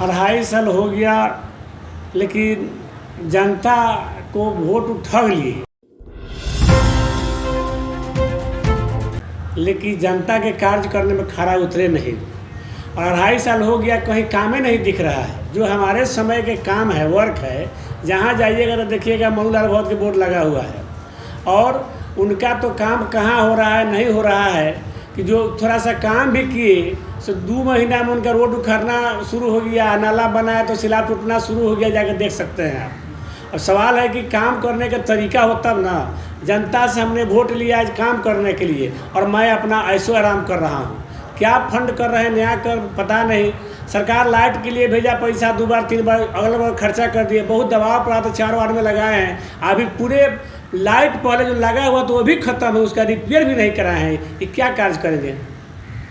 2.5 साल हो गया, लेकिन जनता को वोट ठग लिए, लेकिन जनता के कार्य करने में खरा उतरे नहीं। और 2.5 साल हो गया, कहीं काम ही नहीं दिख रहा है। जो हमारे समय के काम है, वर्क है, जहाँ जाइएगा तो देखिएगा मऊ लाल भगत के बोर्ड लगा हुआ है, और उनका तो काम कहाँ हो रहा है, नहीं हो रहा है कि जो थोड़ा सा काम भी किए तो 2 महीना में उनका रोड उखड़ना शुरू हो गया, नाला बनाया तो सिला टूटना शुरू हो गया, जाकर देख सकते हैं आप। और सवाल है कि काम करने का तरीका हो तब ना। जनता से हमने वोट लिया आज काम करने के लिए, और मैं अपना ऐशो आराम कर रहा हूँ। क्या फंड कर रहे हैं नया कर पता नहीं। सरकार लाइट के लिए भेजा पैसा 2 बार 3 बार अगल बगल खर्चा कर दिए, बहुत दबाव पड़ा तो 4 वार्ड में लगाए हैं। अभी पूरे लाइट पहले जो लगा हुआ तो वो भी खत्म है, उसका रिपेयर भी नहीं कराए हैं। ये क्या कार्य करेंगे?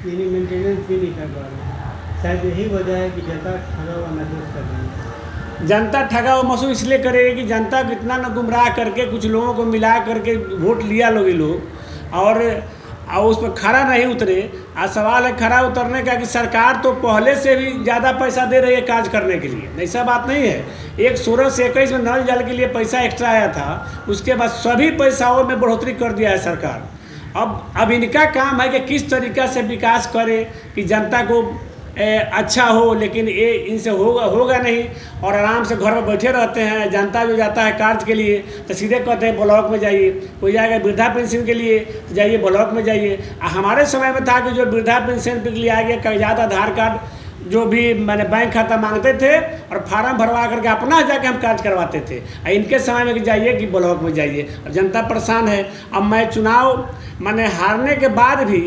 मेंटेनेंस भी नहीं कर पा रहे। शायद यही वजह है कि जनता ठगा हुआ महसूस कर रही है। जनता ठगा हुआ महसूस इसलिए करेगी कि जनता को इतना न गुमराह करके कुछ लोगों को मिला करके वोट लिया लोग, और उस पर खरा नहीं उतरे। आज सवाल है खरा उतरने का कि सरकार तो पहले से भी ज़्यादा पैसा दे रही है कार्य करने के लिए, ऐसा बात नहीं है। 16 से 21 में नल जल के लिए पैसा एक्स्ट्रा आया था, उसके बाद सभी पैसाओं में बढ़ोतरी कर दिया है सरकार। अब इनका काम है कि किस तरीक़ा से विकास करे कि जनता को अच्छा हो, लेकिन ये इनसे होगा नहीं, और आराम से घर में बैठे रहते हैं। जनता जो जाता है कार्य के लिए तो सीधे कहते हैं ब्लॉक में जाइए, कोई जाएगा वृद्धा पेंशन के लिए तो जाइए ब्लॉक में जाइए। हमारे समय में था कि जो वृद्धा पेंशन के लिए आगे कागजात आधार कार्ड जो भी मैंने बैंक खाता मांगते थे और फार्म भरवा करके अपना जाके हम कार्य करवाते थे। इनके समय में जाइए कि ब्लॉक में जाइए, और जनता परेशान है। अब मैं चुनाव मैंने हारने के बाद भी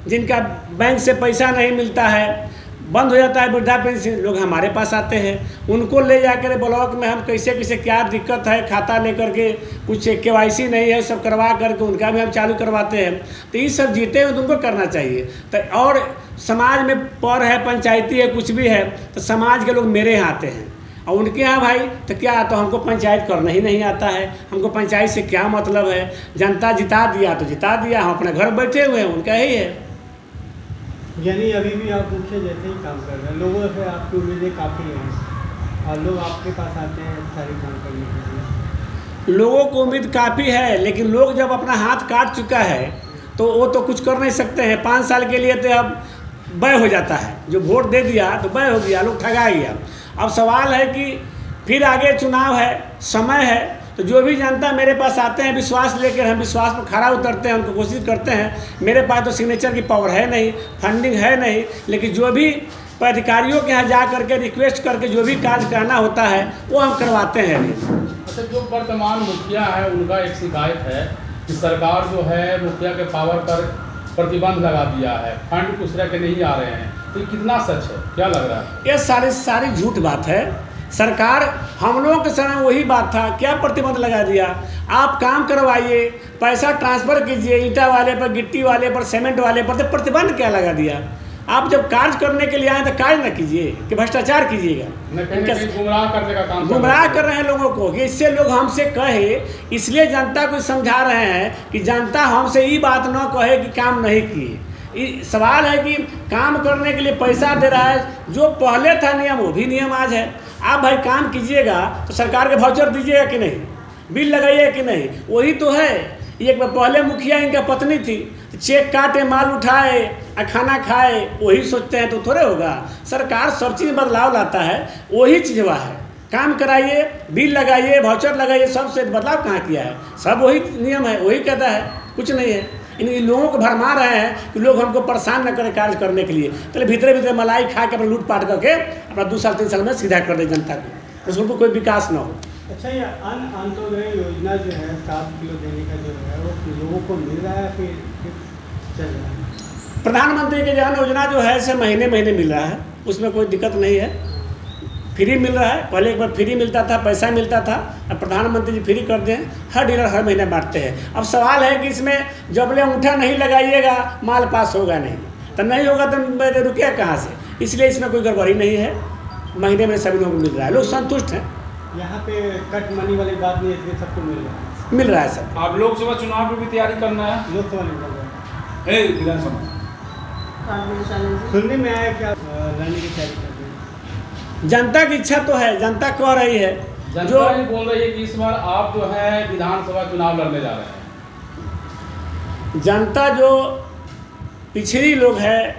जिनका बैंक से पैसा नहीं मिलता है, बंद हो जाता है वृद्धा पेंशन, लोग हमारे पास आते हैं। उनको ले जाकर ब्लॉक में हम कैसे क्या दिक्कत है, खाता लेकर के कुछ KYC नहीं है, सब करवा करके उनका भी हम चालू करवाते हैं। तो ये सब जीते हुए तुमको करना चाहिए। तो और समाज में पर है, पंचायती है, कुछ भी है, तो समाज के लोग मेरे यहाँ आते हैं, और उनके यहाँ भाई तो क्या, तो हमको पंचायत करना ही नहीं आता है। हमको पंचायत से क्या मतलब है? जनता जिता दिया तो जिता दिया, हम अपने घर बैठे हुए हैं, उनका ही है। यानी अभी भी आप मुख्य जैसे ही काम कर रहे हैं, लोगों से आपकी उम्मीदें काफ़ी हैं और लोग आपके पास आते हैं सारी काम करने के लिए। लोगों को उम्मीद काफ़ी है, लेकिन लोग जब अपना हाथ काट चुका है तो वो तो कुछ कर नहीं सकते हैं। 5 साल के लिए तो अब व्यय हो जाता है, जो वोट दे दिया तो व्यय हो गया, लोग ठगा गया। अब सवाल है कि फिर आगे चुनाव है, समय है, तो जो भी जनता मेरे पास आते हैं विश्वास लेकर, हम विश्वास पर खरा उतरते हैं, उनको कोशिश करते हैं। मेरे पास तो सिग्नेचर की पावर है नहीं, फंडिंग है नहीं, लेकिन जो भी अधिकारियों के यहाँ जा करके रिक्वेस्ट करके जो भी कार्य करना होता है वो हम करवाते हैं। अच्छा, जो वर्तमान मुखिया है उनका एक शिकायत है कि सरकार जो है मुखिया के पावर पर प्रतिबंध लगा दिया है, फंड दूसरे के नहीं आ रहे हैं, तो ये कितना सच है, क्या लग रहा है? ये सारी झूठ बात है। सरकार हम लोगों के समय वही बात था, क्या प्रतिबंध लगा दिया? आप काम करवाइए, पैसा ट्रांसफ़र कीजिए, ईंटा वाले पर, गिट्टी वाले पर, सीमेंट वाले पर, तो प्रतिबंध क्या लगा दिया? आप जब कार्य करने के लिए आए तो कार्य न कीजिए कि भ्रष्टाचार कीजिएगा। गुमराह करने का काम, गुमराह कर रहे हैं लोगों को कि इससे लोग हमसे कहे, इसलिए जनता को समझा रहे हैं कि जनता हमसे ये बात न कहे कि काम नहीं किए। सवाल है कि काम करने के लिए पैसा दे रहा है, जो पहले था नियम वो भी नियम आज है। आप भाई काम कीजिएगा तो सरकार के वाउचर दीजिएगा कि नहीं, बिल लगाइए कि नहीं, वही तो है। एक बार पहले मुखिया इनका पत्नी थी, चेक काटे, माल उठाए और खाना खाए, वही सोचते हैं तो थोड़े होगा। सरकार सब चीज़ बदलाव लाता है, वही चीज़ हुआ है। काम कराइए, बिल लगाइए, वाउचर लगाइए, सबसे बदलाव कहाँ किया है? सब वही नियम है, वही कहता है, कुछ नहीं है। इन लोगों को भरमा रहे हैं कि लोग हमको परेशान न करें कार्य करने के लिए, तो भीतर मलाई खा के अपना लूट पाट करके अपना 2 साल 3 साल में सीधा कर दे जनता को, उसको कोई विकास न हो। अच्छा, ये अंत्योदय योजना जो है 7 किलो देने का जो है वो लोगों को मिल रहा है फिर चल रहा है? प्रधानमंत्री की जन योजना जो है से महीने मिल रहा है, उसमें कोई दिक्कत नहीं है। फ्री मिल रहा है, पहले एक बार फ्री मिलता था, पैसा मिलता था, अब प्रधानमंत्री जी फ्री कर दें, हर डीलर हर महीने बांटते हैं। अब सवाल है कि इसमें जब ले अंगूठा नहीं लगाइएगा माल पास होगा नहीं, तो नहीं होगा तो रुकिया कहाँ से? इसलिए इसमें कोई गड़बड़ी नहीं है, महीने में सभी लोगों को मिल रहा है, लोग संतुष्ट हैं। यहाँ पे कट मनी वाली बात नहीं है, सबको मिल रहा है सब। आप लोकसभा चुनाव की भी तैयारी करना है? लोकसभा नहीं कर रहे हैं, विधानसभा सुनने में आया क्या लड़ने की तैयारी कर रहे हैं? जनता की इच्छा तो है, जनता कह रही है। जनता ये बोल रही है कि इस बार आप जो है विधानसभा चुनाव लड़ने जा रहे हैं। जनता जो पिछड़ी लोग है,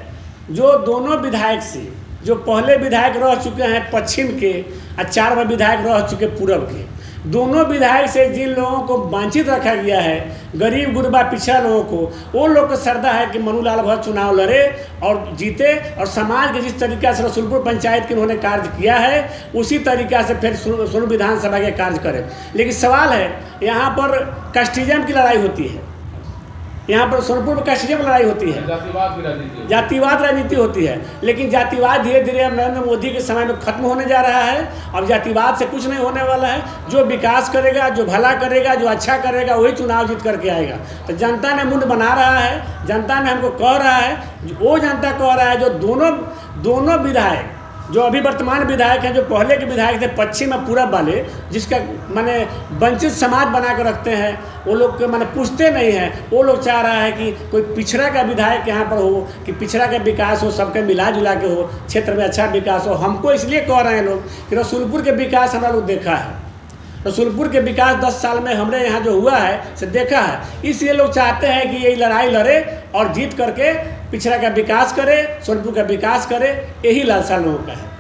जो दोनों विधायक से, जो पहले विधायक रह चुके हैं पश्चिम के और 4 बार विधायक रह चुके पूर्व के, दोनों विधायक से जिन लोगों को वंचित रखा गया है, गरीब गुरबा पिछड़ा लोगों को, वो लोग को श्रद्धा है कि मनु लाल भगत चुनाव लड़े और जीते, और समाज के जिस तरीका से रसूलपुर पंचायत के उन्होंने कार्य किया है उसी तरीका से फिर सोनू विधानसभा के कार्य करें। लेकिन सवाल है, यहाँ पर कास्टिज्म की लड़ाई होती है, यहाँ पर सोनपुर में कास्टिज्म लड़ाई होती है, जातिवाद की राजनीति है। जातिवाद राजनीति होती है। लेकिन जातिवाद धीरे धीरे अब नरेंद्र मोदी के समय में खत्म होने जा रहा है। अब जातिवाद से कुछ नहीं होने वाला है। जो विकास करेगा, जो भला करेगा, जो अच्छा करेगा, वही चुनाव जीत करके आएगा। तो जनता ने मुंड बना रहा है, जनता ने हमको कह रहा है, वो जनता कह रहा है जो दोनों विधायक, जो अभी वर्तमान विधायक हैं, जो पहले के विधायक थे पश्चिम और पूरब वाले, जिसका माने वंचित समाज बना कर रखते हैं, वो लोग के माने पूछते नहीं हैं। वो लोग चाह रहा है कि कोई पिछड़ा का विधायक यहाँ पर हो, कि पिछड़ा का विकास हो, सबके मिला जुला के हो, क्षेत्र में अच्छा विकास हो। हमको इसलिए कह रहे हैं लोग कि रसूलपुर के विकास हमारा लोग देखा है, रसूलपुर के विकास 10 साल में हमारे यहाँ जो हुआ है से देखा है। इसलिए लोग चाहते हैं कि यही लड़ाई लड़े और जीत करके पिछड़ा का विकास करे, सोनपुर का विकास करे, यही लालसा लोगों का है।